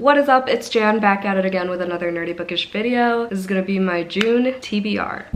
What is up? It's Jan back at it again with another nerdy bookish video. This is gonna be my June TBR.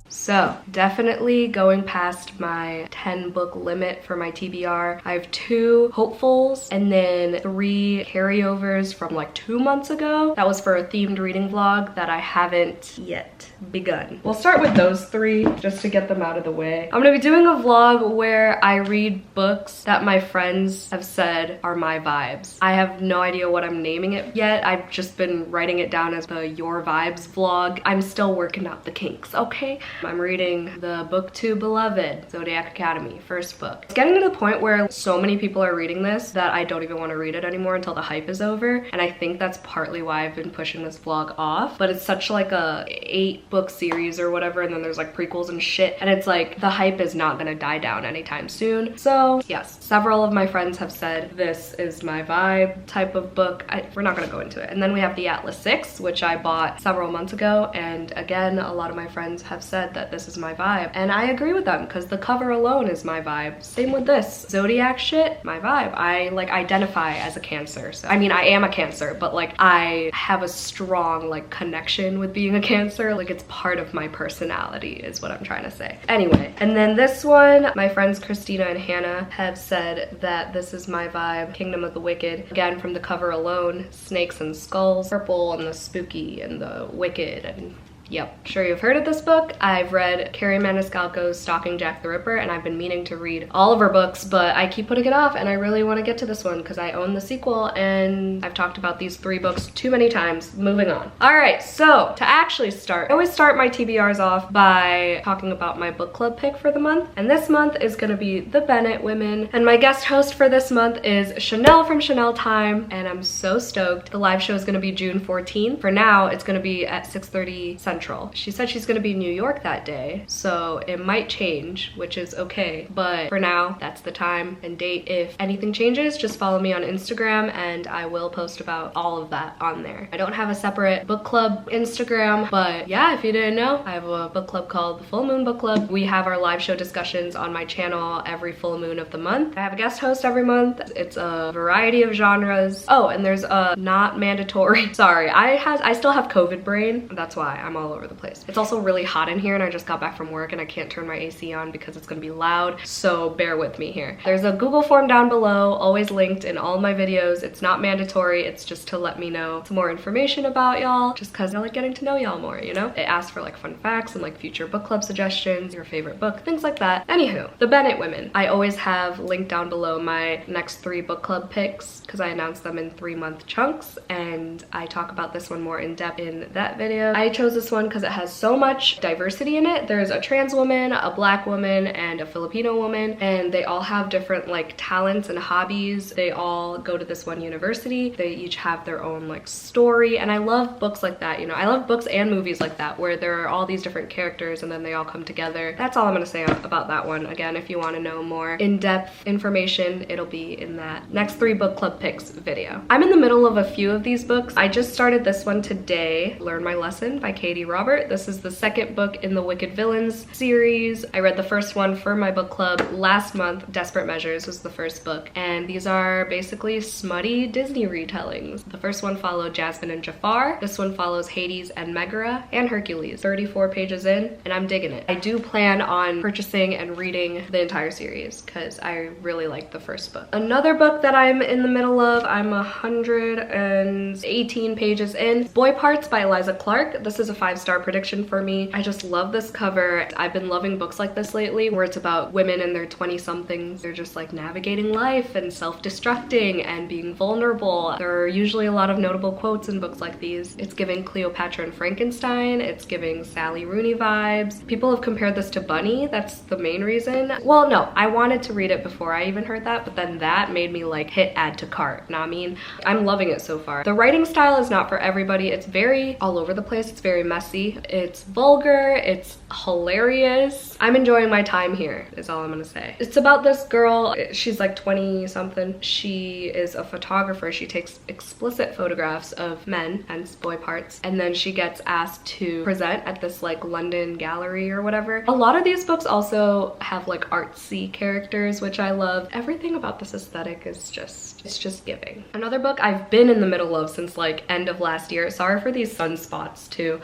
So, definitely going past my 10 book limit for my TBR. I have 2 hopefuls and then 3 carryovers from like 2 months ago. That was for a themed reading vlog that I haven't yet begun. We'll start with those 3 just to get them out of the way. I'm gonna be doing a vlog where I read books that my friends have said are my vibes. I have no idea what I'm naming it yet. I've just been writing it down as the Your Vibes vlog. I'm still working out the kinks, okay? I'm reading the book 2 Beloved, Zodiac Academy, first book. It's getting to the point where so many people are reading this that I don't even want to read it anymore until the hype is over, and I think that's partly why I've been pushing this vlog off. But it's such like a 8-book series or whatever, and then there's like prequels and shit, and it's like the hype is not gonna die down anytime soon. So yes, several of my friends have said this is my vibe type of book. We're not gonna go into it. And then we have the Atlas 6, which I bought several months ago, and again, a lot of my friends have said that this is my vibe, and I agree with them because the cover alone is my vibe. Same with this Zodiac shit, my vibe. I like identify as a Cancer. So I mean, I am a Cancer, but like I have a strong like connection with being a Cancer. Like it's part of my personality is what I'm trying to say. Anyway, and then this one, my friends Christina and Hannah have said that this is my vibe, Kingdom of the Wicked. Again, from the cover alone, snakes and skulls, purple and the spooky and the wicked, and yep, sure you've heard of this book. I've read Carrie Maniscalco's Stalking Jack the Ripper, and I've been meaning to read all of her books, but I keep putting it off, and I really want to get to this one because I own the sequel, and I've talked about these 3 books too many times. Moving on. Alright, so to actually start, I always start my TBRs off by talking about my book club pick for the month, and this month is going to be The Bennett Women, and my guest host for this month is Chanel from Chanel Time, and I'm so stoked. The live show is going to be June 14th. For now, it's going to be at 6:30 Central. She said she's gonna be in New York that day, so it might change, which is okay. But for now, that's the time and date. If anything changes, just follow me on Instagram and I will post about all of that on there. I don't have a separate book club Instagram, but yeah, if you didn't know, I have a book club called the Full Moon Book Club. We have our live show discussions on my channel every full moon of the month. I have a guest host every month. It's a variety of genres. Oh, and there's a not mandatory. Sorry, I still have COVID brain. That's why I'm all over the place. It's also really hot in here, and I just got back from work and I can't turn my AC on because it's gonna be loud, so bear with me here. There's a Google form down below, always linked in all my videos. It's not mandatory, it's just to let me know some more information about y'all, just because I like getting to know y'all more, you know? It asks for like fun facts and like future book club suggestions, your favorite book, things like that. Anywho, The Bennett Women. I always have linked down below my next 3 book club picks because I announced them in 3-month chunks, and I talk about this one more in depth in that video. I chose this one because it has so much diversity in it. There's a trans woman, a black woman, and a Filipino woman, and they all have different like talents and hobbies. They all go to this one university. They each have their own like story, and I love books like that, you know? I love books and movies like that where there are all these different characters and then they all come together. That's all I'm gonna say about that one. Again, if you want to know more in-depth information, it'll be in that next 3 book club picks video. I'm in the middle of a few of these books. I just started this one today, Learn My Lesson by Katie Robert. This is the 2nd book in the Wicked Villains series. I read the first one for my book club last month. Desperate Measures was the first book, and these are basically smutty Disney retellings. The first one followed Jasmine and Jafar. This one follows Hades and Megara and Hercules. 34 pages in, and I'm digging it. I do plan on purchasing and reading the entire series because I really like the first book. Another book that I'm in the middle of, I'm 118 pages in, Boy Parts by Eliza Clark. This is a 5-star prediction for me. I just love this cover. I've been loving books like this lately where it's about women in their 20-somethings. They're just like navigating life and self-destructing and being vulnerable. There are usually a lot of notable quotes in books like these. It's giving Cleopatra and Frankenstein. It's giving Sally Rooney vibes. People have compared this to Bunny. That's the main reason. Well, no, I wanted to read it before I even heard that, but then that made me like hit add to cart. Know what I mean? I'm loving it so far. The writing style is not for everybody. It's very all over the place. It's very messy. sassy. It's vulgar, it's hilarious. I'm enjoying my time here, is all I'm gonna say. It's about this girl, she's like 20 something. She is a photographer. She takes explicit photographs of men and boy parts, and then she gets asked to present at this like London gallery or whatever. A lot of these books also have like artsy characters, which I love. Everything about this aesthetic is it's just giving. Another book I've been in the middle of since like end of last year. Sorry for these sunspots too.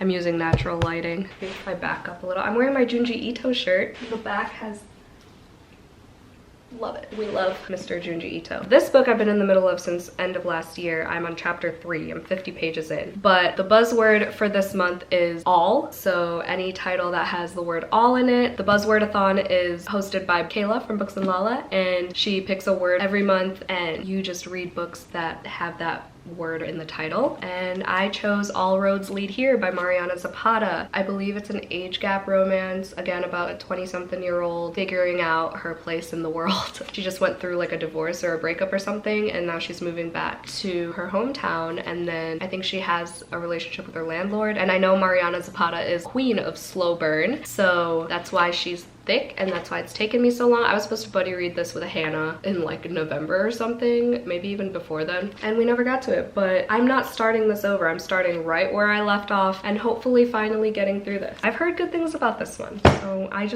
I'm using natural lighting. Maybe if I back up a little. I'm wearing my Junji Ito shirt. The back has, love it. We love Mr. Junji Ito. This book I've been in the middle of since end of last year. I'm on chapter 3. I'm 50 pages in. But the buzzword for this month is all. So any title that has the word all in it. The buzzword-a-thon is hosted by Kayla from Books and Lala, and she picks a word every month and you just read books that have that word in the title. And I chose All Roads Lead Here by Mariana Zapata. I believe it's an age gap romance, again about a 20-something-year-old figuring out her place in the world. She just went through like a divorce or a breakup or something, and now she's moving back to her hometown, and then I think she has a relationship with her landlord. And I know Mariana Zapata is queen of slow burn, so that's why she's thick, and that's why it's taken me so long. I was supposed to buddy read this with Hannah in like November or something, maybe even before then, and we never got to it. But I'm not starting this over. I'm starting right where I left off and hopefully finally getting through this. I've heard good things about this one, so I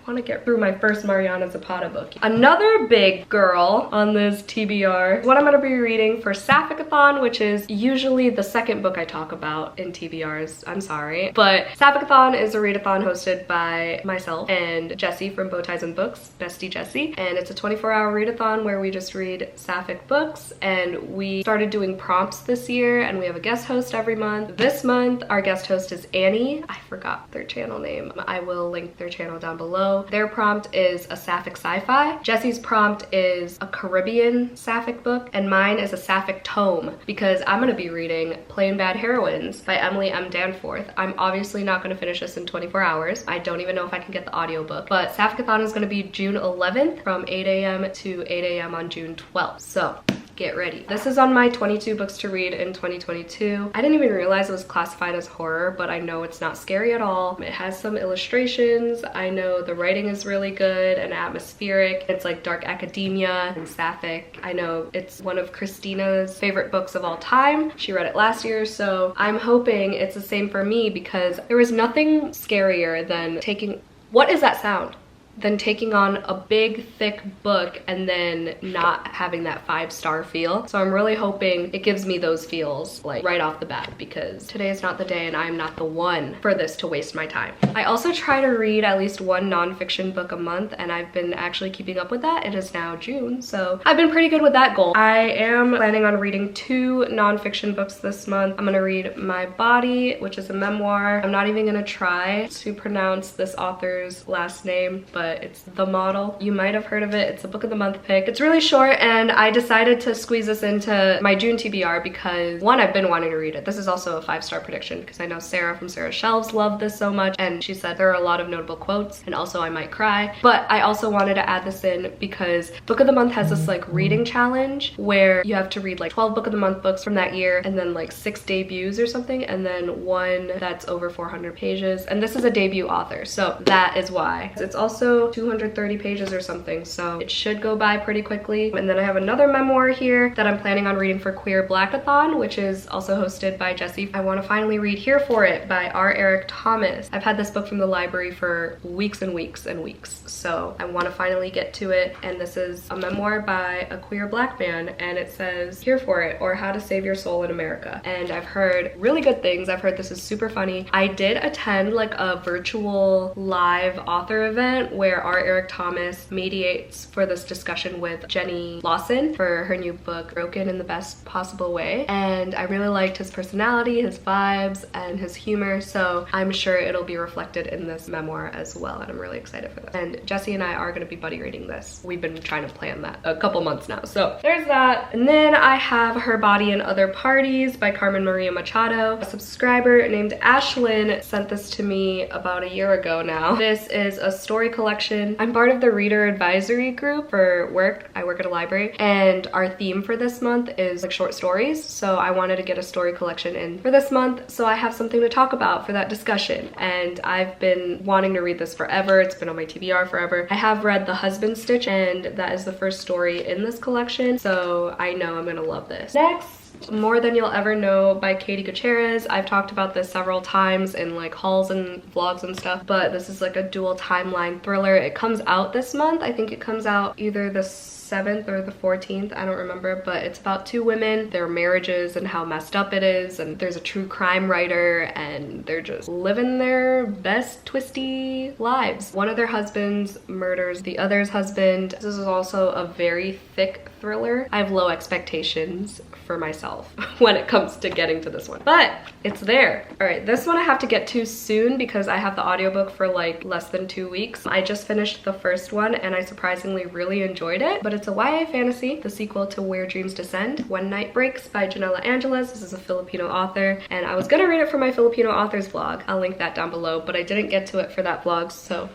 want to get through my first Mariana Zapata book. Another big girl on this TBR, what I'm going to be reading for Sapphicathon, which is usually the second book I talk about in TBRs. I'm sorry, but Sapphicathon is a readathon hosted by myself and Jessie from Bow Ties and Books, bestie Jessie, and it's a 24-hour readathon where we just read sapphic books. And we started doing prompts this year, and we have a guest host every month. This month our guest host is Annie. I forgot their channel name. I will link their channel down below. Their prompt is a sapphic sci-fi. Jessie's prompt is a Caribbean sapphic book, and mine is a sapphic tome, because I'm going to be reading Plain Bad Heroines by Emily M. Danforth. I'm obviously not going to finish this in 24 hours. I don't even know if I can get the audiobook. But Sapphicathon is going to be June 11th from 8 a.m. to 8 a.m. on June 12th. So get ready. This is on my 22 books to read in 2022. I didn't even realize it was classified as horror, but I know it's not scary at all. It has some illustrations. I know the writing is really good and atmospheric. It's like dark academia and sapphic. I know it's one of Christina's favorite books of all time. She read it last year, so I'm hoping it's the same for me, because there was nothing scarier than taking... What is that sound? Than taking on a big, thick book and then not having that 5-star feel. So I'm really hoping it gives me those feels like right off the bat, because today is not the day and I'm not the one for this to waste my time. I also try to read at least one nonfiction book a month, and I've been actually keeping up with that. It is now June, so I've been pretty good with that goal. I am planning on reading 2 nonfiction books this month. I'm gonna read My Body, which is a memoir. I'm not even gonna try to pronounce this author's last name, but it's The Model. You might have heard of it. It's a book of the month pick. It's really short, and I decided to squeeze this into my June TBR because, one, I've been wanting to read it. This is also a 5-star prediction because I know Sarah from Sarah's Shelves loved this so much, and she said there are a lot of notable quotes, and also I might cry. But I also wanted to add this in because Book of the Month has this like reading challenge where you have to read like 12 Book of the Month books from that year, and then like 6 debuts or something, and then 1 that's over 400 pages. And this is a debut author, so that is why. It's also 230 pages or something, so it should go by pretty quickly. And then I have another memoir here that I'm planning on reading for Queer Blackathon, which is also hosted by Jessie. I want to finally read Here For It by R. Eric Thomas. I've had this book from the library for weeks and weeks and weeks, so I want to finally get to it. And this is a memoir by a queer black man, and it says Here For It, or How to Save Your Soul in America. And I've heard really good things. I've heard this is super funny. I did attend like a virtual live author event where R. Eric Thomas mediates for this discussion with Jenny Lawson for her new book, Broken in the Best Possible Way. And I really liked his personality, his vibes, and his humor, so I'm sure it'll be reflected in this memoir as well, and I'm really excited for this. And Jessie and I are going to be buddy reading this. We've been trying to plan that a couple months now, so there's that. And then I have Her Body and Other Parties by Carmen Maria Machado. A subscriber named Ashlyn sent this to me about a year ago now. This is a story collection collection. I'm part of the reader advisory group for work. I work at a library, and our theme for this month is like short stories. So I wanted to get a story collection in for this month, so I have something to talk about for that discussion. And I've been wanting to read this forever. It's been on my TBR forever. I have read The Husband Stitch, and that is the first story in this collection, so I know I'm gonna love this. Next, More Than You'll Ever Know by Katie Gutierrez. I've talked about this several times in like hauls and vlogs and stuff, but this is like a dual timeline thriller. It comes out this month. I think it comes out either the 7th or the 14th, I don't remember, but it's about two women, their marriages and how messed up it is, and there's a true crime writer and they're just living their best twisty lives. One of their husbands murders the other's husband. This is also a very thick thriller. I have low expectations for myself when it comes to getting to this one, but it's there. All right, this one I have to get to soon because I have the audiobook for like less than 2 weeks. I just finished the first one and I surprisingly really enjoyed it, but it's a YA fantasy, the sequel to Where Dreams Descend, When Night Breaks by Janela Angeles. This is a Filipino author, and I was gonna read it for my Filipino authors vlog. I'll link that down below, but I didn't get to it for that vlog, so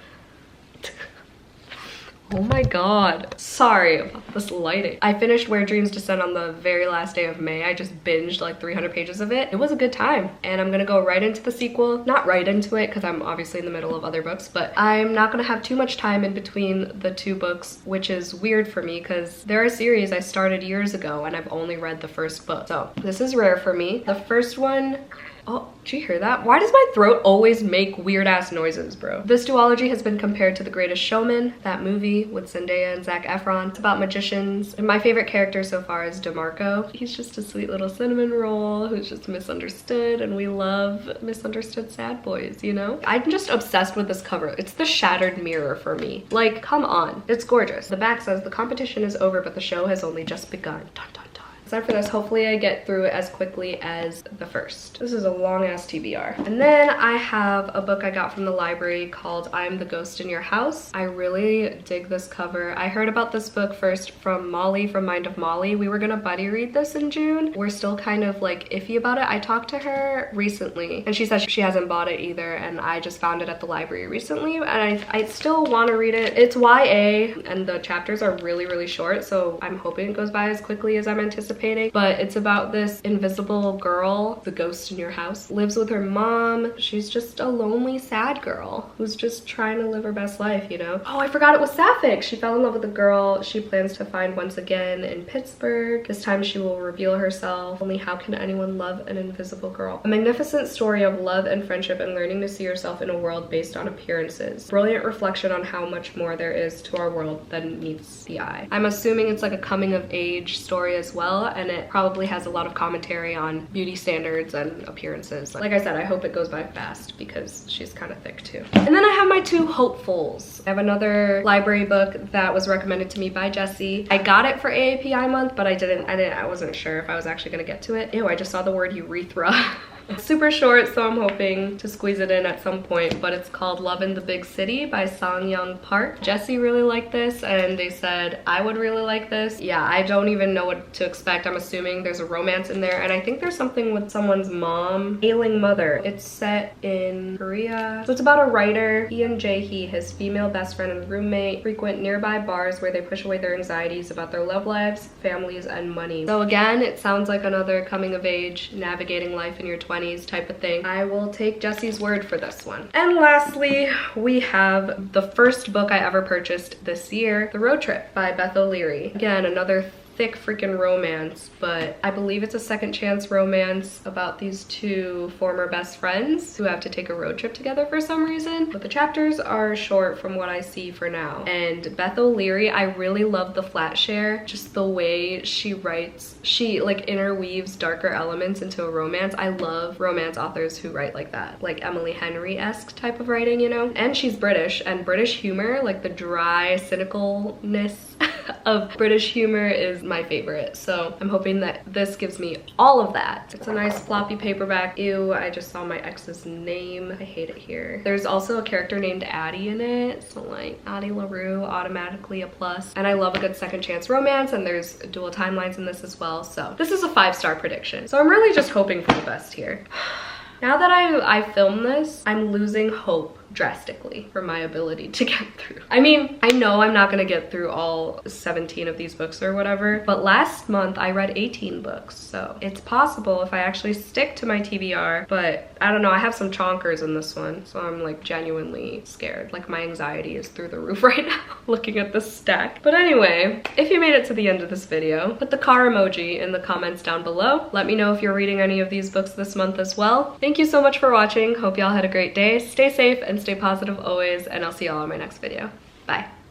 oh my god. Sorry about this lighting. I finished Where Dreams Descend on the very last day of May. I just binged like 300 pages of it. It was a good time. And I'm gonna go right into the sequel. Not right into it because I'm obviously in the middle of other books, but I'm not gonna have too much time in between the two books, which is weird for me because they're a series I started years ago and I've only read the first book. So this is rare for me. The first one, oh, did you hear that? Why does my throat always make weird ass noises, bro? This duology has been compared to The Greatest Showman, that movie with Zendaya and Zac Efron. It's about magicians. And my favorite character so far is DeMarco. He's just a sweet little cinnamon roll who's just misunderstood, and we love misunderstood sad boys, you know? I'm just obsessed with this cover. It's the shattered mirror for me. Like, come on. It's gorgeous. The back says, "The competition is over, but the show has only just begun." Dun, dun, dun. Except for this, hopefully I get through it as quickly as the first. This is a long ass TBR. And then I have a book I got from the library called I'm the Ghost in Your House. I really dig this cover. I heard about this book first from Molly from Mind of Molly. We were gonna buddy read this in June. We're still kind of like iffy about it. I talked to her recently and she says she hasn't bought it either, and I just found it at the library recently, and I still want to read it. It's YA and the chapters are really, really short, so I'm hoping it goes by as quickly as I'm anticipating. But it's about this invisible girl, the ghost in your house, lives with her mom. She's just a lonely, sad girl who's just trying to live her best life, you know? Oh, I forgot it was Sapphic. She fell in love with a girl she plans to find once again in Pittsburgh. This time she will reveal herself. Only how can anyone love an invisible girl? A magnificent story of love and friendship and learning to see yourself in a world based on appearances. Brilliant reflection on how much more there is to our world than meets the eye. I'm assuming it's like a coming of age story as well, and it probably has a lot of commentary on beauty standards and appearances. Like I said, I hope it goes by fast because she's kind of thick too. And then I have my two hopefuls. I have another library book that was recommended to me by Jessie. I got it for AAPI month, but I wasn't sure if I was actually gonna get to it. Ew, I just saw the word urethra. It's super short, so I'm hoping to squeeze it in at some point, but it's called Love in the Big City by Sang-Young Park. Jessie really liked this, and they said I would really like this. Yeah, I don't even know what to expect. I'm assuming there's a romance in there, and I think there's something with someone's mom, ailing mother. It's set in Korea. So it's about a writer, Ian Jae-hee, his female best friend and roommate, frequent nearby bars where they push away their anxieties about their love lives, families, and money. So again, it sounds like another coming of age, navigating life in your 20s type of thing. I will take Jessie's word for this one. And lastly, we have the first book I ever purchased this year, The Road Trip by Beth O'Leary. Again, another thick freaking romance, but I believe it's a second chance romance about these two former best friends who have to take a road trip together for some reason. But the chapters are short from what I see for now. And Beth O'Leary, I really love the flat share, just the way she writes. She like interweaves darker elements into a romance. I love romance authors who write like that, like Emily Henry-esque type of writing, you know? And she's British, and British humor, like the dry cynicalness of British humor is my favorite, so I'm hoping that this gives me all of that. It's a nice floppy paperback. Ew, I just saw my ex's name. I hate it here. There's also a character named Addie in it, so like Addie LaRue, automatically a plus. And I love a good second chance romance, and there's dual timelines in this as well, so this is a 5-star prediction. So I'm really just hoping for the best here. Now that I filmed this, I'm losing hope drastically from my ability to get through. I mean, I know I'm not gonna get through all 17 of these books or whatever, but last month I read 18 books, so it's possible if I actually stick to my TBR, but I don't know, I have some chonkers in this one, so I'm like genuinely scared. Like my anxiety is through the roof right now looking at this stack. But anyway, if you made it to the end of this video, put the car emoji in the comments down below. Let me know if you're reading any of these books this month as well. Thank you so much for watching. Hope y'all had a great day. Stay safe and stay positive always, and I'll see y'all on my next video. Bye.